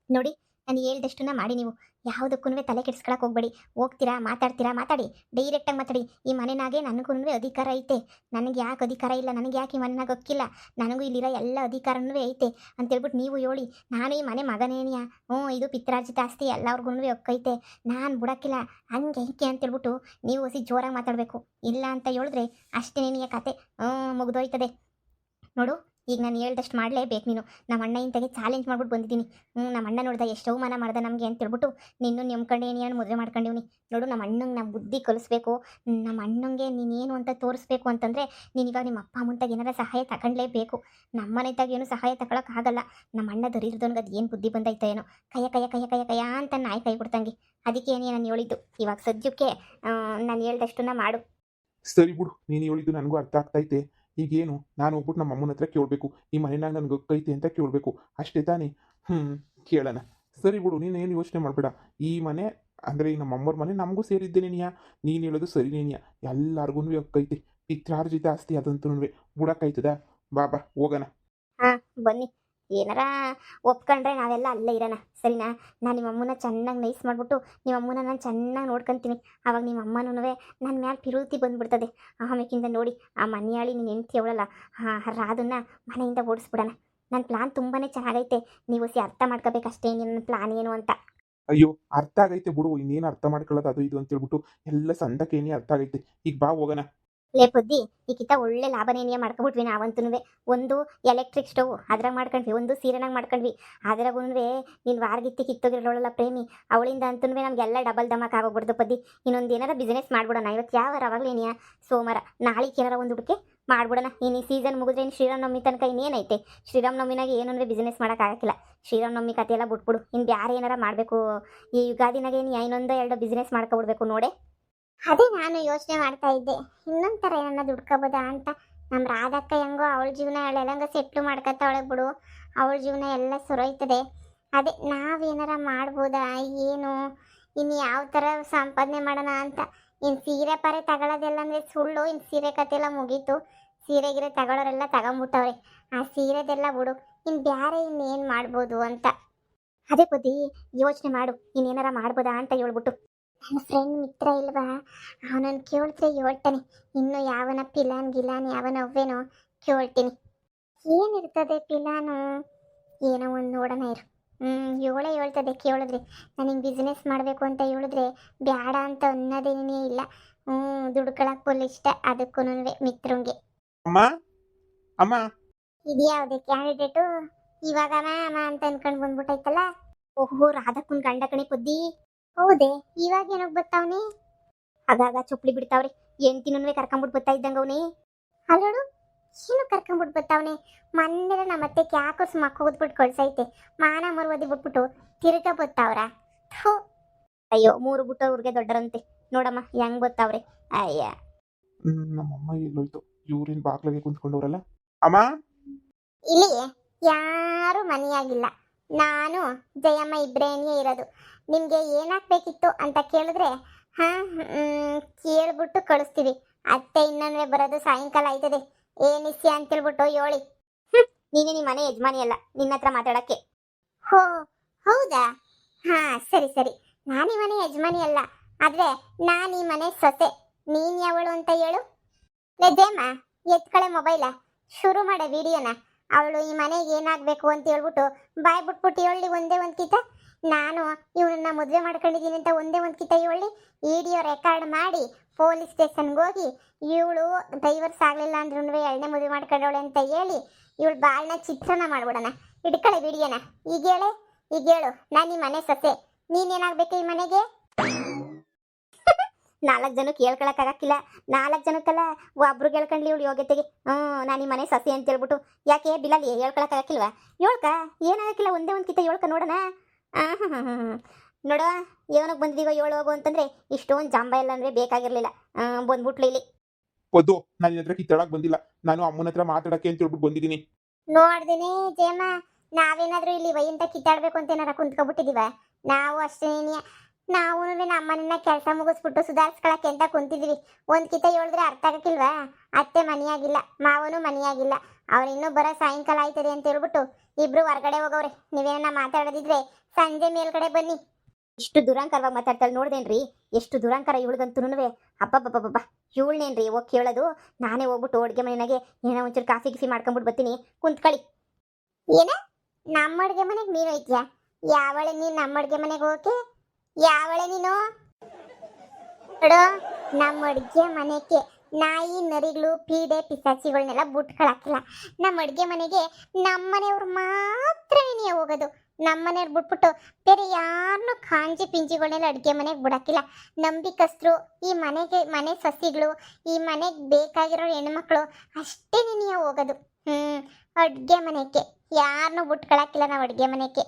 ನೋಡಿ, ನಾನು ಹೇಳ್ದಷ್ಟನ್ನ ಮಾಡಿ ನೀವು. ಯಾವುದಕ್ಕೂ ತಲೆ ಕೆಡಿಸ್ಕೊಳಕ್ಕೆ ಹೋಗ್ಬೇಡಿ. ಹೋಗ್ತೀರಾ, ಮಾತಾಡ್ತೀರಾ, ಮಾತಾಡಿ. ಡೈರೆಕ್ಟಾಗಿ ಮಾತಾಡಿ. ಈ ಮನೆನಾಗೆ ನನಗೂ ಅಧಿಕಾರ ಐತೆ. ನನಗೆ ಯಾಕೆ ಅಧಿಕಾರ ಇಲ್ಲ, ನನಗೆ ಯಾಕೆ ಈ ಮನೆನಾಗ ಹಕ್ಕಿಲ್ಲ, ನನಗೂ ಇಲ್ಲಿರೋ ಎಲ್ಲ ಅಧಿಕಾರನೂ ಐತೆ ಅಂತೇಳ್ಬಿಟ್ಟು ನೀವು ಹೇಳಿ. ನಾನು ಈ ಮನೆ ಮಗನೇನಿಯ, ಇದು ಪಿತ್ರಾರ್ಜಿತ ಆಸ್ತಿ, ಎಲ್ಲರಿಗೂ ಹಕ್ಕೈತೆ, ನಾನು ಬಿಡೋಕ್ಕಿಲ್ಲ, ಹಂಗೆ ಹಿಂಗೆ ಅಂತೇಳ್ಬಿಟ್ಟು ನೀವು ಹೊಸಿ ಜೋರಾಗಿ ಮಾತಾಡಬೇಕು. ಇಲ್ಲ ಅಂತ ಹೇಳಿದ್ರೆ ಅಷ್ಟೇ ನಿನಗೆ ಕತೆ ಮುಗಿದೋಯ್ತದೆ ನೋಡು. ಈಗ ನಾನು ಹೇಳ್ದಷ್ಟು ಮಾಡಲೇಬೇಕು ನೀನು. ನಮ್ಮ ಅಣ್ಣ ಇಂತಾಗೆ ಚಾಲೆಂಜ್ ಮಾಡ್ಬಿಟ್ಟು ಬಂದಿದ್ದೀನಿ. ನಮ್ಮ ಅಣ್ಣ ನೋಡ್ದೆ ಎಷ್ಟು ಅವಮಾನ ಮಾಡ್ದೆ ನಮಗೆ ಅಂತೇಳ್ಬಿಟ್ಟು ನಿನ್ನೂ ನೆಮ್ಕೊಂಡು ಏನೇನು ಮದುವೆ ಮಾಡ್ಕೊಂಡಿವ್ನಿ. ನೋಡು, ನಮ್ಮ ಅಣ್ಣಂಗೆ ನಾವು ಬುದ್ಧಿ ಕಲಿಸ್ಬೇಕು. ನಮ್ಮ ಅಣ್ಣಂಗೆ ನೀನೇನು ಅಂತ ತೋರಿಸ್ಬೇಕು ಅಂತಂದರೆ ನೀನು ಇವಾಗ ನಿಮ್ಮ ಅಪ್ಪ ಅಮ್ಮಂತಾಗ ಏನಾರ ಸಹಾಯ ತಗೊಂಡ್ಲೇಬೇಕು. ನಮ್ಮ ಮನೆತಾಗ ಏನು ಸಹಾಯ ತಗೊಳಕ್ಕಾಗಲ್ಲ. ನಮ್ಮ ಅಣ್ಣ ದರಿದ್ರದವನಿಗೆ ಅದು ಏನು ಬುದ್ಧಿ ಬಂದೈತೆ ಏನೋ, ಕಯ್ಯ ಕಯ್ಯ ಕಯ್ಯ ಕಯ್ಯ ಕಯ್ಯ ಅಂತ ನಾಯಿ ಕೈ ಕೊಡ್ತಂಗೆ. ಅದಕ್ಕೆ ಏನೇ ನಾನು ಹೇಳಿದ್ದು. ಇವಾಗ ಸದ್ಯಕ್ಕೆ ನಾನು ಹೇಳ್ದಷ್ಟನ್ನ ಮಾಡು. ಸರಿ ಬಿಡು, ನೀನು ಹೇಳಿದ್ದು ನನಗೂ ಅರ್ಥ ಆಗ್ತೈತೆ. ಈಗೇನು ನಾನು ಹೋಗ್ಬಿಟ್ಟು ನಮ್ಮ ಅಮ್ಮನ ಹತ್ರ ಕೇಳಬೇಕು, ಈ ಮನೆನಾಗ ನನಗೆ ಗೊತ್ತೈತೆ ಅಂತ ಕೇಳಬೇಕು, ಅಷ್ಟೇ ತಾನೇ? ಕೇಳೋಣ. ಸರಿ ಬಿಡು, ನೀನೇನು ಯೋಚನೆ ಮಾಡಬೇಡ. ಈ ಮನೆ ಅಂದರೆ ಈ ನಮ್ಮ ಅಮ್ಮವ್ರ ಮನೆ ನಮಗೂ ಸೇರಿದ್ದೇನೇನಿಯಾ. ನೀನು ಹೇಳೋದು ಸರಿನೇನಿಯಾ, ಎಲ್ಲರಿಗೂ ಒಕ್ಕೈತೆ. ಪಿತ್ರಾರ್ಜಿತ ಆಸ್ತಿ ಅದಂತೂ ಬಿಡೋಕ್ಕಾಯ್ತದ? ಬಾ ಬಾ ಹೋಗೋಣ. ಹಾಂ, ಬನ್ನಿ. ಏನಾರ ಒಪ್ಕೊಂಡ್ರೆ ನಾವೆಲ್ಲ ಅಲ್ಲೇ ಇರೋಣ, ಸರಿನಾ? ನಾನು ನಿಮ್ಮ ಅಮ್ಮನ ಚೆನ್ನಾಗಿ ನೈಸ್ ಮಾಡಿಬಿಟ್ಟು ನಿಮ್ಮ ಅಮ್ಮನ ನಾನು ಚೆನ್ನಾಗಿ ನೋಡ್ಕೊತೀನಿ. ಆವಾಗ ನಿಮ್ಮ ಅಮ್ಮನೂ ನನ್ನ ಮ್ಯಾಲೆ ಪಿರುತಿ ಬಂದುಬಿಡ್ತದೆ. ಆಮೇಕಿಂದ ನೋಡಿ, ಆ ಮನೆಯಾಳಿ ನೀನು ಹೆಂಡ್ತಿ ಅವಳಲ್ಲ, ರಾದನ್ನ ಮನೆಯಿಂದ ಓಡಿಸ್ಬಿಡೋಣ. ನನ್ನ ಪ್ಲಾನ್ ತುಂಬಾ ಚೆನ್ನಾಗೈತೆ. ನೀವು ಅರ್ಥ ಮಾಡ್ಕೋಬೇಕಷ್ಟೇ ನನ್ನ ಪ್ಲಾನ್ ಏನು ಅಂತ. ಅಯ್ಯೋ, ಅರ್ಥ ಆಗೈತೆ ಬಿಡು, ಇನ್ನೇನು ಅರ್ಥ ಮಾಡ್ಕೊಳ್ಳೋದು ಅದು ಇದು ಅಂತೇಳ್ಬಿಟ್ಟು ಎಲ್ಲ ಸಂದಕ್ಕೇನೇ ಅರ್ಥ ಆಗೈತೆ. ಈಗ ಬಾ ಹೋಗೋಣ. ಲೇ ಬುದ್ಧಿ, ಈಗಿತ್ತ ಒಳ್ಳೆ ಲಾಭನೇನಿಯ ಮಾಡ್ಕೊಬಿಟ್ವಿ ನಾವಂತೂ. ಒಂದು ಎಲೆಕ್ಟ್ರಿಕ್ ಸ್ಟವ್ ಅದ್ರಾಗ ಮಾಡ್ಕೊಂಡ್ವಿ, ಒಂದು ಸೀರೆನಾಗ ಮಾಡ್ಕೊಂಡ್ವಿ. ಅದ್ರಾಗೂ ನೀನು ವಾರಗಿತ್ತಿ ಕಿತ್ತೋಗಿರೋಳಲ್ಲ ಪ್ರೇಮಿ, ಅವಳಿಂದ ಅಂತೂ ನಮಗೆಲ್ಲ ಡಬಲ್ ಧಮಾಕ್ ಆಗೋಗ್ಬಿಡ್ದು ಪದ್ದಿ. ಇನ್ನೊಂದು ಏನಾರ ಬಿಸ್ನೆಸ್ ಮಾಡ್ಬಿಡೋಣ. ಇವತ್ತು ಯಾವ ಅವಾಗಲೇನಿಯ ಸೋಮವಾರ, ನಾಳೆಗೆ ಏನಾರ ಒಂದು ಹುಡುಕಿ ಮಾಡ್ಬಿಡೋಣ. ಇನ್ನು ಈ ಸೀಸನ್ ಮುಗಿದ್ರೆ ಇನ್ನು ಶ್ರೀರಾಮನವಮಿ ತನಕ ಇನ್ನೇನೈತೆ? ಶ್ರೀರಾಮನವಮಿನಾಗ ಏನಂದರೆ ಬಿಸ್ನೆಸ್ ಮಾಡೋಕ್ಕಾಗಕ್ಕಿಲ್ಲ. ಶ್ರೀರಾಮನವಮಿ ಕತೆ ಎಲ್ಲ ಬಿಟ್ಬಿಡು. ಇನ್ನು ಬೇರೆ ಏನಾರ ಮಾಡಬೇಕು. ಈ ಯುಗಾದಿನಾಗೆ ಇನ್ನೊಂದು ಎರಡು ಬಿಸ್ನೆಸ್ ಮಾಡ್ಕೊಬಿಡ್ಬೇಕು ನೋಡೆ. ಅದೇ ನಾನು ಯೋಚನೆ ಮಾಡ್ತಾ ಇದ್ದೆ, ಇನ್ನೊಂದು ಥರ ಏನನ್ನ ದುಡ್ಕೋಬೋದಾ ಅಂತ. ನಮ್ಮ ರಾಧಕ್ಕ ಹೆಂಗೋ ಅವಳ ಜೀವನ ಅವಳೆಲ್ಲಂಗ ಸೆಟ್ಲು ಮಾಡ್ಕೊತಾವಳೆ ಬಿಡು, ಅವಳ ಜೀವನ ಎಲ್ಲ ಸುರೋಯ್ತದೆ. ಅದೇ ನಾವೇನಾರ ಮಾಡ್ಬೋದಾ ಏನು, ಇನ್ನು ಯಾವ ಥರ ಸಂಪಾದನೆ ಮಾಡೋಣ ಅಂತ. ಇನ್ನು ಸೀರೆ ಪಾರೆ ತಗೊಳ್ಳೋದೆಲ್ಲ ಅಂದರೆ ಸುಳ್ಳು. ಇನ್ನು ಸೀರೆ ಕತೆ ಎಲ್ಲ ಮುಗೀತು. ಸೀರೆಗಿರೆ ತಗೊಳ್ಳೋರೆಲ್ಲ ತಗೊಂಬಿಟ್ಟವ್ರೆ. ಆ ಸೀರೆದೆಲ್ಲ ಬಿಡು, ಇನ್ನು ಬೇರೆ ಇನ್ನೇನು ಮಾಡ್ಬೋದು ಅಂತ. ಅದೇ ಬುದ್ಧಿ, ಯೋಚನೆ ಮಾಡು, ಇನ್ನೇನಾರ ಮಾಡ್ಬೋದಾ ಅಂತ ಹೇಳ್ಬಿಟ್ಟು. ನನ್ನ ಫ್ರೆಂಡ್ ಮಿತ್ರ ಇಲ್ವಾ, ಅವನನ್ನು ಕೇಳಿದ್ರೆ ಹೇಳ್ತಾನೆ. ಇನ್ನು ಯಾವನ ಪಿಲಾನ್ ಗಿಲಾನ್ ಯಾವನ ಅವ್ವೇನೋ ಕೇಳ್ತೀನಿ. ಏನಿರ್ತದೆ ಪಿಲಾನು, ಏನೋ ಒಂದು ನೋಡೋಣ ಇರು. ಇವಳೇ ಹೇಳ್ತದೆ ಕೇಳಿದ್ರೆ. ನನಗೆ ಬಿಸ್ನೆಸ್ ಮಾಡಬೇಕು ಅಂತ ಹೇಳಿದ್ರೆ ಬೇಡ ಅಂತ ಅನ್ನೋದೇನೇ ಇಲ್ಲ. ದುಡ್ಕೊಳಕ್ಕೆ ಫುಲ್ ಇಷ್ಟ, ಅದಕ್ಕೂ ಮಿತ್ರಂಗೆ. ಅಮ್ಮ ಅಮ್ಮ, ಇದ್ಯಾವುದೇ ಕ್ಯಾಂಡಿಡೇಟು ಇವಾಗ ಅಮ್ಮ ಅಂತ ಅನ್ಕೊಂಡು ಬಂದ್ಬಿಟ್ಟೈತಲ್ಲ. ಓಹೋ, ರಾಧಕ್ಕನ್ ಗಂಡ ಕಣಿ ಬುದ್ಧಿ. ಹೌದೇ, ಇವಾಗ ಏನಕ್ಕೆ ಬರ್ತಾವನಿ? ಆಗಾಗ ಚುಪ್ಲಿ ಬಿಡ್ತಾವ್ರಿ. ಹೆಂಡ್ತಿನೂ ಕರ್ಕೊಂಬಿಟ್ಟು ಬರ್ತಾ ಇದ್ದಂಗ ಅವನಿ. ಅಲ್ಲೋಡು, ಏನು ಕರ್ಕೊಂಬಿಟ್ಟು ಬರ್ತಾವನೆ? ಮೊನ್ನೆ ನಮ್ಮತ್ತೆ ಕ್ಯಾಕರ್ಸ್ ಮಕ್ಕೋದ್ಬಿಟ್ಟು ಕಳ್ಸೈತೆ. ಮಾನ ಮರುವದಿ ಬಿಟ್ಬಿಟ್ಟು ತಿರ್ಗಾ ಬರ್ತಾವ್ರ. ಅಯ್ಯೋ, 3 ಬಿಟ್ಟು ಅವ್ರಿಗೆ ದೊಡ್ಡರಂತೆ. ನೋಡಮ್ಮ ಹೆಂಗ್ ಬರ್ತಾವ್ರೆ. ಅಯ್ಯ, ನಮ್ಮಮ್ಮ ಎಲ್ಲೋಯ್ತು? ಇವ್ರೇನು ಬಾಗ್ಲಾಗೆ ಕುಂತ್ಕೊಂಡವ್ರಲ್ಲ. ಅಮ್ಮ, ಇಲ್ಲಿ ಯಾರು ಮನೆಯಾಗಿಲ್ಲ. ನಾನು ಜಯಮ್ಮ ಇಬ್ರೇನೇ ಇರೋದು. ನಿಮಗೆ ಏನಾಗಬೇಕಿತ್ತು ಅಂತ ಕೇಳಿದ್ರೆ ಕೇಳ್ಬಿಟ್ಟು ಕಳಿಸ್ತೀವಿ. ಅತ್ತೆ ಇನ್ನೊಂದ್ರೆ ಬರೋದು ಸಾಯಂಕಾಲ ಆಯ್ತದೆ. ಏನಿಸ್ಯ ಅಂತೇಳ್ಬಿಟ್ಟು ಹೇಳಿ. ನೀನೇ ನಿಮ್ಮ ಮನೆ ಯಜಮಾನಿ ಅಲ್ಲ, ನಿನ್ನ ಹತ್ರ ಮಾತಾಡಕ್ಕೆ. ಹೋ, ಹೌದಾ? ಸರಿ ಸರಿ. ನಾನು ಈ ಮನೆ ಯಜಮಾನಿ ಅಲ್ಲ, ಆದ್ರೆ ನಾನು ಈ ಮನೆ ಸೊಸೆ. ನೀನ್ ಯಾವಳು ಅಂತ ಹೇಳು. ಲೆದೇಮ್ಮ, ಎತ್ಕಳೆ ಮೊಬೈಲ, ಶುರು ಮಾಡೆ ವಿಡಿಯೋನ. ಅವಳು ಈ ಮನೆಗೆ ಏನಾಗಬೇಕು ಅಂತ ಹೇಳ್ಬಿಟ್ಟು ಬಾಯ್ ಬಿಟ್ಬಿಟ್ಟು ಹೇಳಿ ಒಂದೇ ಒಂದು ಕಿತ. ನಾನು ಇವಳನ್ನ ಮದುವೆ ಮಾಡ್ಕೊಂಡಿದ್ದೀನಿ ಅಂತ ಒಂದೇ ಒಂದು ಕಿತ ಹೇಳಿ ವಿಡಿಯೋ ರೆಕಾರ್ಡ್ ಮಾಡಿ ಪೊಲೀಸ್ ಸ್ಟೇಷನ್ಗೆ ಹೋಗಿ ಇವಳು ಡೈವರ್ಸ್ ಆಗಲಿಲ್ಲ ಅಂದ್ರೂ 2ನೇ ಮದುವೆ ಮಾಡ್ಕೊಂಡವಳೆ ಅಂತ ಹೇಳಿ ಇವಳು ಬಾಳನ್ನ ಚಿತ್ರಣ ಮಾಡ್ಬಿಡೋಣ. ಇಟ್ಕಳೆ ವಿಡಿಯೋನ. ಈಗ ಹೇಳು, ನಾನು ಈ ಮನೆ ಸೊಸೆ, ನೀನೇನಾಗಬೇಕು ಈ ಮನೆಗೆ? 4 ಜನಕ್ಕೆ ಹೇಳ್ಕೊಳಕ್ಕಾಗಕ್ಕಿಲ್ಲ. 4 ಜನಕ್ಕಲ್ಲ, ಒಬ್ರು ಹೇಳ್ಕೊಂಡ್ಲಿ ಇವಳು ಯೋಗ್ಯತೆಗೆ. ನಾನು ಈ ಮನೆ ಸಸಿ ಅಂತ ಹೇಳ್ಬಿಟ್ಟು. ಯಾಕೆ ಬಿಲಲ್ಲಿ ಹೇಳ್ಕೊಳಕ್ಕಾಗಕ್ಕಿಲ್ವಾ? ಹೇಳ್ಕ, ಏನಾಗಕ್ಕಿಲ್ಲ, ಒಂದೇ ಒಂದು ಕಿತ್ತ ಹೇಳ್ಕ ನೋಡೋಣ. ನೋಡುವ, ಏನಕ್ಕೆ ಬಂದಿದೀವ ಹೇಳು ಹೋಗು ಅಂತಂದ್ರೆ ಇಷ್ಟೊಂದು ಜಾಂಬ ಎಲ್ಲ ಅಂದರೆ ಬೇಕಾಗಿರ್ಲಿಲ್ಲ. ಬಂದ್ಬಿಟ್ಲು ಇಲ್ಲಿ. ಪದ್ದು, ನಾನು ಹತ್ರ ಕಿತ್ತಾಡಕ್ ಬಂದಿಲ್ಲ, ನಾನು ಅಮ್ಮನ ಹತ್ರ ಮಾತಾಡಕ್ಕೆ ಅಂತ ಹೇಳ್ಬಿಟ್ಟು ಬಂದಿದ್ದೀನಿ. ನೋಡ್ದೇನೆ ಜಯಮ್ಮ, ನಾವೇನಾದ್ರೂ ಇಲ್ಲಿ ವೈಂತ ಕಿತ್ತಾಡ್ಬೇಕು ಅಂತ ಏನಾರ ಕುಂತ್ಕೊಬಿಟ್ಟಿದೀವ? ನಾವು ಅಷ್ಟೇ ನಾವು ನಮ್ಮನ್ನ ಕೆಲಸ ಮುಗಿಸ್ಬಿಟ್ಟು ಸುಧಾರಿಸ್ಕೊಳಕ್ಕೆ ಅಂತ ಕುಂತಿದ್ವಿ. ಒಂದ್ ಕಿತ ಹೇಳಿದ್ರೆ ಅರ್ಥ ಆಗಕ್ಕಿಲ್ವಾ? ಅತ್ತೆ ಮನೆಯಾಗಿಲ್ಲ, ಮಾವನು ಮನೆಯಾಗಿಲ್ಲ, ಅವ್ರು ಇನ್ನೂ ಬರೋ ಸಾಯಂಕಾಲ ಆಯ್ತದೆ ಅಂತ ಹೇಳ್ಬಿಟ್ಟು ಇಬ್ರು ಹೊರಗಡೆ ಹೋಗವ್ರೆ. ನೀವೇನ ಮಾತಾಡೋದಿದ್ರೆ ಸಂಜೆ ಮೇಲ್ಗಡೆ ಬನ್ನಿ. ಇಷ್ಟು ದುರಂಕಾರವಾಗಿ ಮಾತಾಡ್ತಾಳೆ ನೋಡ್ದೇನ್ರಿ? ಎಷ್ಟು ದುರಂಕಾರ ಇವಳಿಗಂತೂನುವೆ. ಅಬ್ಬಬ್ಬಬ್ಬಬ್ಬ, ಇವಳನೇನ್ರಿ ಹೋಗಿ ಕೇಳೋದು? ನಾನೇ ಹೋಗ್ಬಿಟ್ಟು ಅಡುಗೆ ಮನೆಯಾಗೆ ಏನೋ ಒಂಚೂರು ಕಾಫಿ ಗಿಫಿ ಮಾಡ್ಕೊಂಡ್ಬಿಟ್ಟು ಬರ್ತೀನಿ, ಕುಂತ್ಕೊಳ್ಳಿ. ಏನ ನಮ್ಮ ಅಡುಗೆ ಮನೆಗೆ ನೀನು ಹೋಯ್ತೀಯಾ? ಯಾವಳೆ ನೀನು ನಮ್ಮ ಅಡುಗೆ ಮನೆಗೆ ಹೋಗಕ್ಕೆ? ಯಾವಳೆ ನೀನು? ನೋಡು, ನಮ್ಮ ಅಡುಗೆ ಮನೆಗೆ ನಾಯಿ ನರಿಗಳು ಪೀಡೆ ಪಿಸಾಚಿಗಳನ್ನೆಲ್ಲ ಬಿಟ್ಕೊಳಕ್ಕಿಲ್ಲ. ನಮ್ಮ ಅಡುಗೆ ಮನೆಗೆ ನಮ್ಮನೆಯವ್ರು ಮಾತ್ರ ನೀನು ಹೋಗೋದು. ನಮ್ಮನೆಯವ್ರು ಬಿಟ್ಬಿಟ್ಟು ಬೇರೆ ಯಾರನ್ನೂ ಕಾಂಜಿ ಪಿಂಜಿಗಳನ್ನೆಲ್ಲ ಅಡುಗೆ ಮನೆಗೆ ಬಿಡಕ್ಕಿಲ್ಲ. ನಂಬಿಕಸ್ತರು, ಈ ಮನೆಗೆ ಮನೆ ಸಸಿಗಳು, ಈ ಮನೆಗೆ ಬೇಕಾಗಿರೋ ಹೆಣ್ಮಕ್ಳು ಅಷ್ಟೇ ನೀನು ಹೋಗೋದು. ಅಡುಗೆ ಮನೆಗೆ ಯಾರನ್ನೂ ಬಿಟ್ಕೊಳಕ್ಕಿಲ್ಲ ನಾವು ಅಡುಗೆ ಮನೆಗೆ.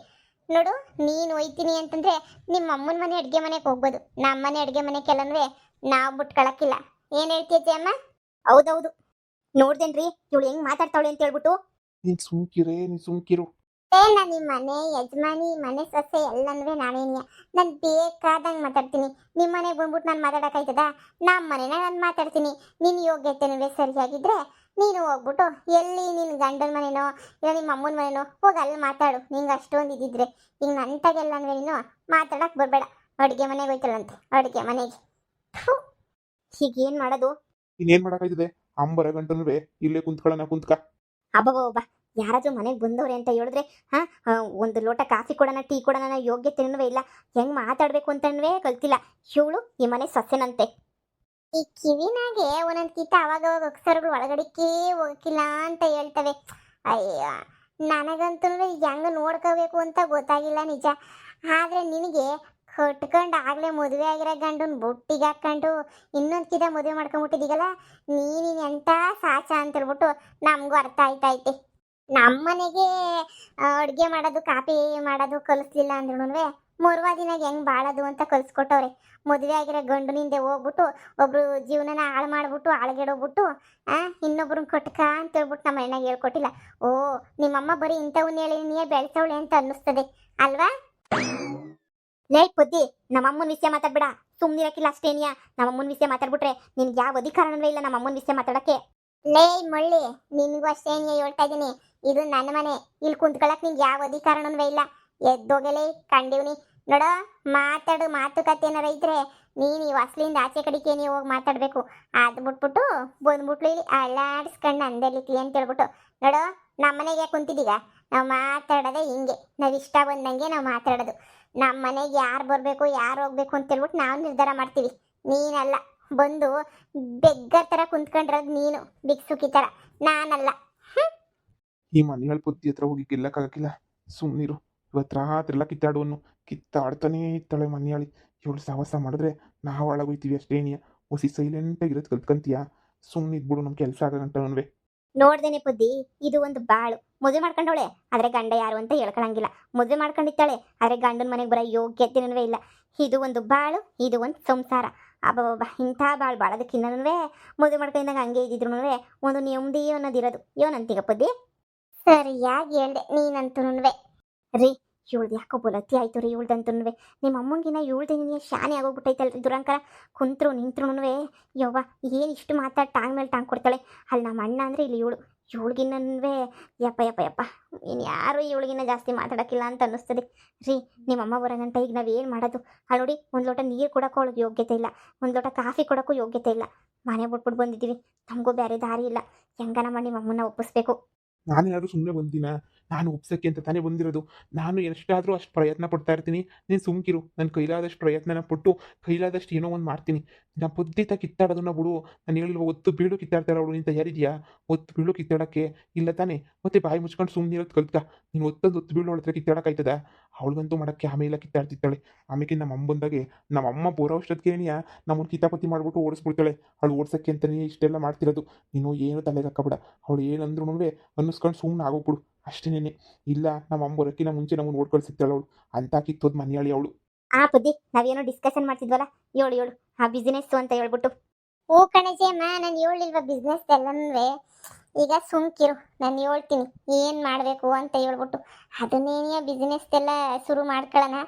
ನೋಡು, ನೀನು ಹೋಯ್ತೀನಿ ಅಂತಂದ್ರೆ ನಿಮ್ಮ ಅಮ್ಮನ ಮನೆ ಅಡುಗೆ ಮನೆಗೆ ಹೋಗ್ಬೋದು. ನಮ್ಮ ಮನೆ ಅಡುಗೆ ಮನೆಗೆಲ್ಲನೂ ನಾವು ಬಿಟ್ಕೊಳಕ್ಕಿಲ್ಲ. ಏನು ಹೇಳ್ತೀಯ ಅಮ್ಮ? ಹೌದೌದು, ನೋಡ್ದೇನ್ರಿ ಇವಳು ಹೆಂಗ್ ಮಾತಾಡ್ತಾವಳೆ ಅಂತ ಹೇಳ್ಬಿಟ್ಟು. ನೀನು ಸುಮ್ಕಿರು. ನಾನು ನಿಮ್ಮ ಮನೆ ಯಜಮಾನಿ, ಮನೆ ಸೊಸೆ ಎಲ್ಲನೂ ನಾನೇನಿಯ. ನಾನು ಬೇಕಾದಂಗೆ ಮಾತಾಡ್ತೀನಿ. ನಿಮ್ಮ ಮನೆಗೆ ಬಂದ್ಬಿಟ್ಟು ನಾನು ಮಾತಾಡೋಕ್ಕಾಯ್ತದ? ನಮ್ಮ ಮನೆನ ನಾನು ಮಾತಾಡ್ತೀನಿ. ನಿನ್ನ ಯೋಗ್ಯತೆನೂ ಸರಿಯಾಗಿದ್ದರೆ ನೀನು ಹೋಗ್ಬಿಟ್ಟು ಎಲ್ಲಿ ನಿನ್ನ ಗಂಡನ ಮನೆನೋ ಇಲ್ಲ ನಿಮ್ಮ ಅಮ್ಮನ ಮನೆನೋ ಹೋಗಿ ಅಲ್ಲಿ ಮಾತಾಡು. ನಿಂಗೆ ಅಷ್ಟೊಂದು ಇದ್ದಿದ್ರೆ ಈಗ ನಂತಾಗೆಲ್ಲನೂ ನೀನು ಮಾತಾಡೋಕೆ ಬರಬೇಡ. ಅಡುಗೆ ಮನೆಗೆ ಹೋಯ್ತಲ್ಲಂತೆ, ಅಡುಗೆ ಮನೆಗೆ. ಹೀಗೇನು ಮಾಡೋದು? ಇನ್ನೇನು ಮಾಡೋಕ್ಕಾಯ್ತದೆ? ಅಂಬರ ಗಂಟನೂ ಇಲ್ಲೇ ಕುಂತ್ಕ. ಅಬ್ಬಬ್ಬಬ್ಬ, ಯಾರಾದರೂ ಮನೆಗೆ ಬಂದವ್ರೆ ಅಂತ ಹೇಳಿದ್ರೆ ಒಂದು ಲೋಟ ಕಾಫಿ ಕೊಡೋಣ, ಟೀ ಕೊಡೋಣ ಯೋಗ್ಯತೆನೂ ಇಲ್ಲ. ಹೆಂಗೆ ಮಾತಾಡಬೇಕು ಅಂತನೂ ಕಲ್ತಿಲ್ಲ. ಇವಳು ಈ ಮನೆ ಸೊಸೆನಂತೆ. ಈ ಕಿವಿನಾಗೆ ಒಂದೊಂದು ಕಿತ್ತ ಅವಾಗ ಅಕ್ಷರಗಳು ಒಳಗಡಿಕೆ ಹೋಗಕ್ಕಿಲ್ಲ ಅಂತ ಹೇಳ್ತವೆ. ಅಯ್ಯ, ನನಗಂತೂ ಹೆಂಗೆ ನೋಡ್ಕೋಬೇಕು ಅಂತ ಗೊತ್ತಾಗಿಲ್ಲ ನಿಜ. ಆದರೆ ನಿನಗೆ ಕಟ್ಕೊಂಡು ಆಗಲೇ ಮದುವೆ ಆಗಿರೋ ಗಂಡನ ಬೊಟ್ಟಿಗೆ ಹಾಕ್ಕೊಂಡು ಇನ್ನೊಂದು ಕಿತ ಮದುವೆ ಮಾಡ್ಕೊಂಬಿಟ್ಟಿದ್ದೀಗಲ್ಲ, ನೀನು ಎಂಥ ಸಾಚ ಅಂತೇಳ್ಬಿಟ್ಟು ನಮಗೂ ಅರ್ಥ ಆಯ್ತೈತೆ. ನಮ್ಮನೆಗೆ ಅಡುಗೆ ಮಾಡೋದು ಕಾಫಿ ಮಾಡೋದು ಕಲಿಸ್ಲಿಲ್ಲ ಅಂದ್ರೂ ಮೂರ್ವ ದಿನ ಹೆಂಗೆ ಬಾಳೋದು ಅಂತ ಕಲಿಸ್ಕೊಟ್ಟವ್ರೆ. ಮದುವೆ ಆಗಿರೋ ಗಂಡನಿಂದೆ ಹೋಗ್ಬಿಟ್ಟು ಒಬ್ರು ಜೀವನನ ಹಾಳು ಮಾಡ್ಬಿಟ್ಟು ಆಳ್ಗೆಡೋಗ್ಬಿಟ್ಟು ಇನ್ನೊಬ್ರನ್ನ ಕಟ್ಕ ಅಂತ ಹೇಳ್ಬಿಟ್ಟು ನಮ್ಮ ಅಣ್ಣಗೆ ಹೇಳ್ಕೊಟ್ಟಿಲ್ಲ. ಓ, ನಿಮ್ಮಮ್ಮ ಬರೀ ಇಂಥವನ್ನ ಹೇಳಿ ನೀಯೇ ಬೆಳೆಸವಳೆ ಅಂತ ಅನ್ನಿಸ್ತದೆ ಅಲ್ವಾ? ಲೇ ಪುದ್ದಿ, ನಮ್ಮಮ್ಮನ ವಿಷಯ ಮಾತಾಡ್ಬೇಡ, ಸುಮ್ಮನಿರಕ್ಕಿಲ್ಲ ಅಷ್ಟೇನಿಯಾ. ನಮ್ಮಮ್ಮನ ವಿಷಯ ಮಾತಾಡ್ಬಿಟ್ರೆ ನಿನ್ಗೆ ಯಾವ ಅಧಿಕಾರನೂ ಇಲ್ಲ ನಮ್ಮಮ್ಮನ ವಿಷಯ ಮಾತಾಡಕ್ಕೆ. ಲೇ ಮಳ್ಳಿ, ನಿನ್ಗೂ ಅಷ್ಟೇನಿಯಾ ಹೇಳ್ತಾ ಇದ್ದೀನಿ. ಇದು ನನ್ನ ಮನೆ, ಇಲ್ಲಿ ಕುಂತ್ಕೊಳಕ್ ನಿಂಗೆ ಯಾವ ಅಧಿಕಾರನೂ ಇಲ್ಲ. ಎದ್ದೋಗಲೇ ಕಂಡೀವ್ನಿ. ನೋಡೋ, ಮಾತಾಡು, ಮಾತುಕತೆ ಏನಾರ ಇದ್ರೆ ನೀನು ಈ ಹೊಸ್ಲಿಂದ ಆಚೆ ಕಡೆಗೆ ನೀವು ಹೋಗಿ ಮಾತಾಡಬೇಕು. ಅದು ಬಿಟ್ಬಿಟ್ಟು ಬಂದ್ಬಿಟ್ಲು ಇಲ್ಲಿ ಅಳ್ಳಾಡಿಸ್ಕೊಂಡು ಅಂದಲಿಕ್ಲಿ ಅಂತ ಹೇಳ್ಬಿಟ್ಟು. ನೋಡೋ, ನಮ್ಮನೆಗೆ ಕುಂತಿದ್ದೀಗ ನಾವು ಮಾತಾಡೋದೇ ಹಿಂಗೆ, ನಾವು ಇಷ್ಟ ಬಂದಂಗೆ ನಾವು ಮಾತಾಡೋದು. ನಮ್ಮ ಮನೆಗೆ ಯಾರು ಬರಬೇಕು ಯಾರು ಹೋಗ್ಬೇಕು ಅಂತ ಹೇಳ್ಬಿಟ್ಟು ನಾವು ನಿರ್ಧಾರ ಮಾಡ್ತೀವಿ. ನೀನಲ್ಲ, ಬಂದು ಬೆಗ್ಗರ್ ಥರ ಕುಂತ್ಕೊಂಡ್ರದು ನೀನು, ಬಿಕ್ಸುಕಿ ಥರ. ನಾನಲ್ಲ. ಈ ಮನೆಗಳ ಬುದ್ಧಿ ಹತ್ರ ಹೋಗಿ ಗೆಲ್ಲಕ್ಕಾಗಕ್ಕಿಲ್ಲ. ಸುಮ್ಮನಿರು. ಇವತ್ತು ರಾತ್ರಿ ಎಲ್ಲ ಕಿತ್ತಾಡ್ತಾನೇ ಇರ್ತಾಳೆ ಮನೆಯಾಳಿ. ಇವಳು ಸಾಹಸ ಮಾಡಿದ್ರೆ ನಾವು ಹಾಳಾಗೋಯ್ತೀವಿ ಅಷ್ಟೇನಿಯ. ಹೊಸಿ ಸೈಲೆಂಟಾಗಿರೋದು ಕಲ್ತ್ಕೊಂತೀಯ? ಸುಮ್ಮನಿದ್ಬಿಡು, ನಮ್ಮ ಕೆಲಸ ಆಗಂಟವನ್ವೇ. ನೋಡ್ದೇನೆ ಬುದ್ಧಿ, ಇದು ಒಂದು ಬಾಳು. ಮದುವೆ ಮಾಡ್ಕೊಂಡವಳೆ, ಆದರೆ ಗಂಡ ಯಾರು ಅಂತ ಹೇಳ್ಕೊಳಂಗಿಲ್ಲ. ಮದುವೆ ಮಾಡ್ಕೊಂಡಿದ್ದಾಳೆ, ಆದರೆ ಗಂಡನ ಮನೆಗೆ ಬರೋ ಯೋಗ್ಯತೆನೂ ಇಲ್ಲ. ಇದು ಒಂದು ಬಾಳು, ಇದು ಒಂದು ಸಂಸಾರ. ಅಬ್ಬಬ್ಬ, ಇಂಥ ಬಾಳು ಬಾಳೋದಕ್ಕಿನ್ನೂ ಮದುವೆ ಮಾಡ್ಕೊಂಡಾಗ ಹಂಗೆ ಇದ್ದಿದ್ರು ಒಂದು ನೆಮ್ಮದಿ ಅನ್ನೋದಿರೋದು. ಏನಂತೀಗ ಬುದ್ಧಿ? ಸರಿಯಾಗಿ ಹೇಳ್ದೆ ನೀನಂತೂ ರೀ. ಇವಳ್ದು ಯಾಕೋ ಬುಲತಿ ಆಯ್ತು ರೀ ಇವಳ್ದಂತೂ. ನಿಮ್ಮ ಅಮ್ಮಂಗಿನ ಇವಳ್ದೇನಿಯ ಶಾನೆ ಆಗೋಗ್ಬಿಟ್ಟೈತಲ್ರಿ ದುರಂಕಾರ. ಕುಂತ್ರು ನಿಂತ್ರು ಯವ್ವ ಏನು ಇಷ್ಟು ಮಾತಾಡಿ ಟಾಂಗ್ ಮೇಲೆ ಟಾಂಗ್ ಕೊಡ್ತಾಳೆ. ಅಲ್ಲಿ ನಮ್ಮ ಅಣ್ಣ ಅಂದರೆ ಇಲ್ಲಿ ಇವಳಿಗಿನ್ನೂ ಯಪ್ಪ ಇನ್ನು ಯಾರು ಇವಳಿಗಿನ್ನ ಜಾಸ್ತಿ ಮಾತಾಡೋಕ್ಕಿಲ್ಲ ಅಂತ ಅನ್ನಿಸ್ತದೆ ರೀ. ನಿಮ್ಮಮ್ಮ ಬರೋಗಂಟ ಈಗ ನಾವು ಏನು ಮಾಡೋದು? ಅಲ್ಲಿ ನೋಡಿ, ಒಂದು ಲೋಟ ನೀರು ಕೊಡೋಕ್ಕೂ ಅವಳಿಗೆ ಯೋಗ್ಯತೆ ಇಲ್ಲ, ಒಂದು ಲೋಟ ಕಾಫಿ ಕೊಡೋಕ್ಕೂ ಯೋಗ್ಯತೆ ಇಲ್ಲ. ಮನೆ ಬಿಟ್ಬಿಟ್ಟು ಬಂದಿದ್ದೀವಿ, ನಮಗೂ ಬೇರೆ ದಾರಿ ಇಲ್ಲ. ಹೆಂಗನ ಮಾಡಿ ನಿಮ್ಮಮ್ಮನ್ನ ಒಪ್ಪಿಸ್ಬೇಕು. ನಾನೇನಾದರೂ ಸುಮ್ಮನೆ ಬಂದಿನ? ನಾನು ಒಪ್ಸೋಕ್ಕೆ ಅಂತ ತಾನೇ ಬಂದಿರೋದು. ನಾನು ಎಷ್ಟಾದರೂ ಅಷ್ಟು ಪ್ರಯತ್ನ ಪಡ್ತಾ ಇರ್ತೀನಿ. ನೀನು ಸುಮ್ಕಿರು. ನನ್ನ ಕೈಲಾದಷ್ಟು ಪ್ರಯತ್ನನ ಪಟ್ಟು ಕೈಲಾದಷ್ಟು ಏನೋ ಒಂದು ಮಾಡ್ತೀನಿ. ನಾನು ಬುದ್ಧಿತ ಕಿತ್ತಾಡೋದನ್ನ ಬಿಡು. ನಾನು ಹೇಳಿಲ್ವ, ಒತ್ತು ಬೀಳು ಕಿತ್ತಾಡ್ತಾಳೆ ಅವಳು. ನೀನು ತಯಾರಿದೆಯಾ ಒತ್ತು ಬೀಳು ಕಿತ್ತಾಡೋಕ್ಕೆ? ಇಲ್ಲ ತಾನೇ? ಮತ್ತೆ ಬಾಯಿ ಮುಚ್ಕೊಂಡು ಸುಮ್ಮನಿರೋದು ಕಲ್ತ್ಕ. ನೀನು ಒತ್ತು ಬೀಳು ಅವಳ ಹತ್ರ ಕಿತ್ತಾಡೋಕ್ಕಾಯ್ತದ? ಅವಳಿಗಂತೂ ಮಾಡೋಕ್ಕೆ ಆಮೇಲೆ ಕಿತ್ತಾಡ್ತಿದ್ದಾಳೆ. ಆಮೇಲೆ ನಮ್ಮ ಅಮ್ಮ ಬಂದಾಗೆ ನಮ್ಮಮ್ಮ ಬರೋ ಅಷ್ಟೊತ್ತಿಗೇನೆಯಾ ನಮ್ಮನ್ನು ಕಿತಾಪತಿ ಮಾಡಿಬಿಟ್ಟು ಓಡಿಸ್ಬಿಡ್ತಾಳೆ. ಅವಳು ಓಡಿಸೋಕ್ಕೆ ಅಂತಲೇ ಇಷ್ಟೆಲ್ಲ ಮಾಡ್ತಿರೋದು. ನೀನು ಏನು ತಲೆಗೆ ಹಾಕಬೇಡ. ಅವಳು ಏನಂದ್ರೂ ಅನ್ನಿಸ್ಕೊಂಡು ಸುಮ್ಮನೆ ಆಗೋಗ್ಬಿಡು ಅಷ್ಟೇನೆ. ಇಲ್ಲ, ನಮ್ಮ ಅಮ್ಮ ಬರೋಕ್ಕಿಂತ ಮುಂಚೆ ನಮ್ಮನ್ನು ಓಡ್ಕೊಳ್ಸಿರ್ತಾಳೆ ಅವಳು. ಅಂತ ಕಿತ್ತೋದು ಮನೆಯಾಳಿ ಅವಳು. ಆ ಬುದ್ಧಿ, ನಾವೇನೋ ಡಿಸ್ಕಷನ್ ಮಾಡ್ತಿದ್ವಲ್ಲ, ಹೇಳು ಆ ಬಿಸ್ನೆಸ್ಸು ಅಂತ ಹೇಳ್ಬಿಟ್ಟು. ಓ ಕಣಜಮ್ಮ, ನಾನು ಹೇಳಿಲ್ವ ಬಿಸ್ನೆಸ್ ಎಲ್ಲನೂ. ಈಗ ಸುಮ್ಕಿರು, ನಾನು ಹೇಳ್ತೀನಿ ಏನು ಮಾಡಬೇಕು ಅಂತ ಹೇಳ್ಬಿಟ್ಟು. ಅದನ್ನೇನೇ ಬಿಸ್ನೆಸ್ ಎಲ್ಲ ಶುರು ಮಾಡ್ಕೊಳ್ಳೋಣ.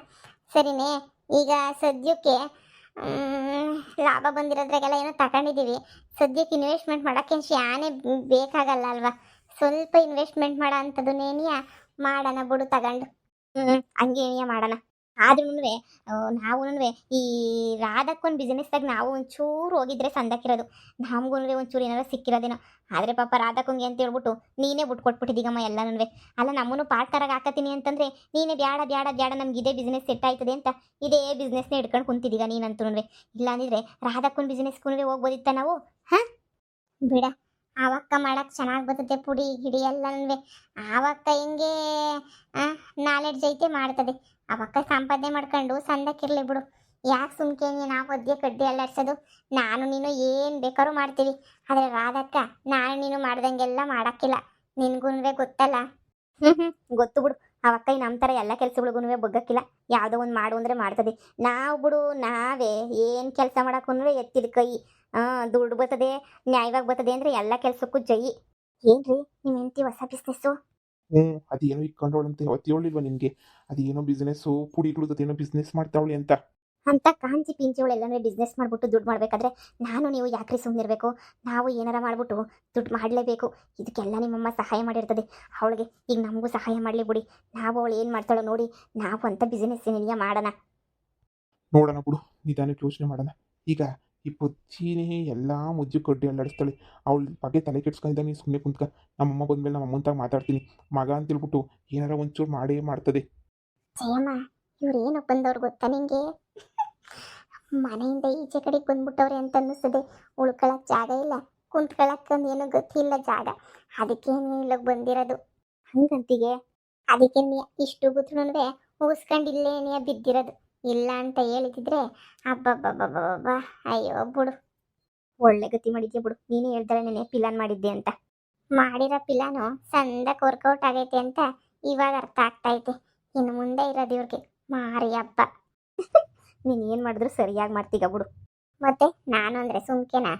ಸರಿನೇ. ಈಗ ಸದ್ಯಕ್ಕೆ ಲಾಭ ಬಂದಿರೋದ್ರಾಗೆಲ್ಲ ಏನೋ ತಗೊಂಡಿದ್ದೀವಿ. ಸದ್ಯಕ್ಕೆ ಇನ್ವೆಸ್ಟ್ಮೆಂಟ್ ಮಾಡೋಕ್ಕೆ ಶಾನೆ ಬೇಕಾಗಲ್ಲ ಅಲ್ವಾ? ಸ್ವಲ್ಪ ಇನ್ವೆಸ್ಟ್ಮೆಂಟ್ ಮಾಡೋ ಅಂಥದ್ದನ್ನೇನಿಯ ಮಾಡೋಣ ಬಿಡು ತಗೊಂಡು. ಹಂಗೆ ಏನಿಯ ಮಾಡೋಣ. ಆದ್ರೂ ನಾವು ಈ ರಾಧಕ್ಕೊಂದು ಬಿಸ್ನೆಸ್ದಾಗ ನಾವು ಒಂಚೂರು ಹೋಗಿದ್ರೆ ಸಂದಕ್ಕಿರೋದು. ನಮಗೂ ಒಂಚೂರು ಏನಾರು ಸಿಕ್ಕಿರೋದೇನೋ. ಆದರೆ ಪಾಪ ರಾಧಕ್ಕಂಗೆ ಅಂತ ಹೇಳ್ಬಿಟ್ಟು ನೀನೇ ಬಿಟ್ಟು ಕೊಟ್ಬಿಟ್ಟಿದ್ದೀಗಮ್ಮ ಎಲ್ಲನೂ. ಅಲ್ಲ ನಮ್ಮನ್ನು ಪಾರ್ಟ್ನರಾಗಿ ಹಾಕತ್ತೀನಿ ಅಂತಂದರೆ ನೀನೇ ಬ್ಯಾಡ ಬ್ಯಾಡ ಬ್ಯಾಡ ನಮ್ಗೆ ಇದೇ ಬಿಸ್ನೆಸ್ ಸೆಟ್ ಆಯ್ತದೆ ಅಂತ ಇದೇ ಬಿಸ್ನೆಸ್ನೇ ಇಟ್ಕೊಂಡು ಕುಂತಿದ್ದೀಗ ನೀನಂತೂ. ಇಲ್ಲ ಅಂದಿದ್ರೆ ರಾಧಕ್ಕನ ಬಿಸ್ನೆಸ್ಗೂ ಹೋಗ್ಬೋದಿತ್ತ ನಾವು. ಹಾಂ ಬಿಡ, ಆವಕ್ಕ ಮಾಡಕ್ಕೆ ಚೆನ್ನಾಗಿ ಬರ್ತದೆ ಪುಡಿ ಗಿಡಿ ಎಲ್ಲನೂ. ಆವಕ್ಕ ಹೆಂಗೆ ನಾಲೆಡ್ಜ್ ಐತೆ ಮಾಡ್ತದೆ. ಅವಕ್ಕ ಸಂಪಾದನೆ ಮಾಡ್ಕೊಂಡು ಸಂದಕ್ಕಿರ್ಲಿ ಬಿಡು. ಯಾಕೆ ಸುಮ್ಕೆ ನಾವು ಒದ್ದೆ ಕಡ್ಡಿ ಅಲ್ಲಾಡ್ಸೋದು? ನಾನು ನೀನು ಏನು ಬೇಕಾದ್ರೂ ಮಾಡ್ತೀವಿ. ಆದರೆ ರಾಧಕ್ಕ ನಾನು ನೀನು ಮಾಡ್ದಂಗೆಲ್ಲ ಮಾಡೋಕ್ಕಿಲ್ಲ. ನಿನ್ಗೂ ಗೊತ್ತಲ್ಲ. ಗೊತ್ತು ಬಿಡು. ಅವಕ್ಕ ನಮ್ಮ ಥರ ಎಲ್ಲ ಕೆಲಸಗಳಿಗೂ ಬಗ್ಗಕ್ಕಿಲ್ಲ. ಯಾವುದೋ ಒಂದು ಮಾಡು ಅಂದರೆ ಮಾಡ್ತದೆ. ನಾವು ಬಿಡು, ನಾವೇ ಏನು ಕೆಲಸ ಮಾಡೋಕ್ಕೂ ಎತ್ತಿದ ಕೈ. ದುಡ್ಡು ಬರ್ತದೆ, ನ್ಯಾಯವಾಗಿ ಬರ್ತದೆ ಅಂದರೆ ಎಲ್ಲ ಕೆಲಸಕ್ಕೂ ಜೈ. ಏನ್ರಿ ನಿಮ್ಮ ಹೆಂಡತಿ ಹೊಸ ಬಿಸ್ನೆಸ್ಸು? ಅದೇನೋ ಇಕ್ಕೊಂಡವಳಂತೆ ಅವತ್ತು ಹೇಳಿಲ್ವ ನಿನಗೆ? ಅದೇನೋ ಬಿಸ್ನೆಸ್ಸು ಪುಡಿಗಳದೇನೋ ಬಿಸ್ನೆಸ್ ಮಾಡ್ತಾವಳಿ ಅಂತ. ಅಂತ ಕಾಂಚಿ ಪಿಂಚಿಗಳೆಲ್ಲನೂ ಬಿಸ್ನೆಸ್ ಮಾಡಿಬಿಟ್ಟು ದುಡ್ಡು ಮಾಡಬೇಕಾದ್ರೆ ನಾನು ನೀವು ಯಾಕ್ರಿ ಸುಮ್ಮನಿರಬೇಕು? ನಾವು ಏನಾರ ಮಾಡಿಬಿಟ್ಟು ದುಡ್ಡು ಮಾಡಲೇಬೇಕು. ಇದಕ್ಕೆಲ್ಲ ನಿಮ್ಮಮ್ಮ ಸಹಾಯ ಮಾಡಿರ್ತದೆ. ಅವಳಿಗೆ ಈಗ ನಮಗೂ ಸಹಾಯ ಮಾಡಲಿ ಬಿಡಿ. ನಾವು ಅವಳು ಏನು ಮಾಡ್ತಾಳೋ ನೋಡಿ ನಾವು ಅಂಥ ಬಿಸ್ನೆಸ್ ಏನಿದೆಯಾ ಮಾಡೋಣ. ನೋಡೋಣ ಬಿಡು, ನಿಧಾನಕ್ಕೆ ಯೋಚನೆ ಮಾಡೋಣ. ಈಗ ಈ ಪುಚ್ಚಿನೇ ಎಲ್ಲ ಮುಜ್ಜು ಕಡ್ಡಿ ಅಲ್ಲಾಡಿಸ್ತಾಳೆ. ಅವಳ ಬಗ್ಗೆ ತಲೆ ಕೆಡ್ಸ್ಕೊಂಡಿದ್ದ ನೀನು ಸುಮ್ಮನೆ ಕುಂತ್ಕ. ನಮ್ಮಮ್ಮ ಬಂದಮೇಲೆ ನಮ್ಮ ಅಮ್ಮಂತಾಗ ಮಾತಾಡ್ತೀನಿ. ಮಗ ಅಂತ ಹೇಳ್ಬಿಟ್ಟು ಏನಾರ ಒಂಚೂರು ಮಾಡೇ ಮಾಡ್ತದೆ. ಜಯಮ್ಮ, ಇವ್ರೇನು ಬಂದವ್ರು ಗೊತ್ತಾ ನಿಂಗೆ? ಮನೆಯಿಂದ ಈಚೆ ಕಡೆಗೆ ಬಂದ್ಬಿಟ್ಟವ್ರೆ ಅಂತ ಅನ್ನಿಸ್ತದೆ. ಉಳ್ಕೊಳಕ್ಕೆ ಜಾಗ ಇಲ್ಲ, ಕುಂತ್ಕೊಳಕ್ಕಂದೇನು ಗೊತ್ತಿಲ್ಲ ಜಾಗ. ಅದಕ್ಕೆ ನೀನು ಇಲ್ಲಿಗೆ ಬಂದಿರೋದು ಹಂಗಂತಿಗೆ. ಅದಕ್ಕೆ ನೀ ಇಷ್ಟು ಗುತ್ರನೂ ಉಗಿಸ್ಕೊಂಡಿಲ್ಲೇ ನೀ ಬಿದ್ದಿರೋದು. ಇಲ್ಲ ಅಂತ ಹೇಳಿದ್ರೆ ಅಬ್ಬಬ್ಬಬ್ಬಬ್ಬ, ಅಯ್ಯೋ ಬಿಡು. ಒಳ್ಳೆ ಗತಿ ಮಾಡಿದ್ಯಾ ಬಿಡು. ನೀನೇ ಹೇಳ್ದಾರೆ ನೆನೆ ಪಿಲಾನ್ ಮಾಡಿದ್ದೆ ಅಂತ. ಮಾಡಿರೋ ಪಿಲಾನು ಸಂದಕ್ಕೆ ವರ್ಕೌಟ್ ಆಗೈತೆ ಅಂತ ಇವಾಗ ಅರ್ಥ ಆಗ್ತೈತೆ. ಇನ್ನು ಮುಂದೆ ಇರೋದು ಇವ್ರಿಗೆ ಮಾರಿ ಹಬ್ಬ. ನೀನು ಏನು ಮಾಡಿದ್ರು ಸರಿಯಾಗಿ ಮಾಡ್ತೀಗ ಬಿಡು. ಮತ್ತೆ ನಾನು ಅಂದರೆ ಸುಮ್ಕೆನಾ?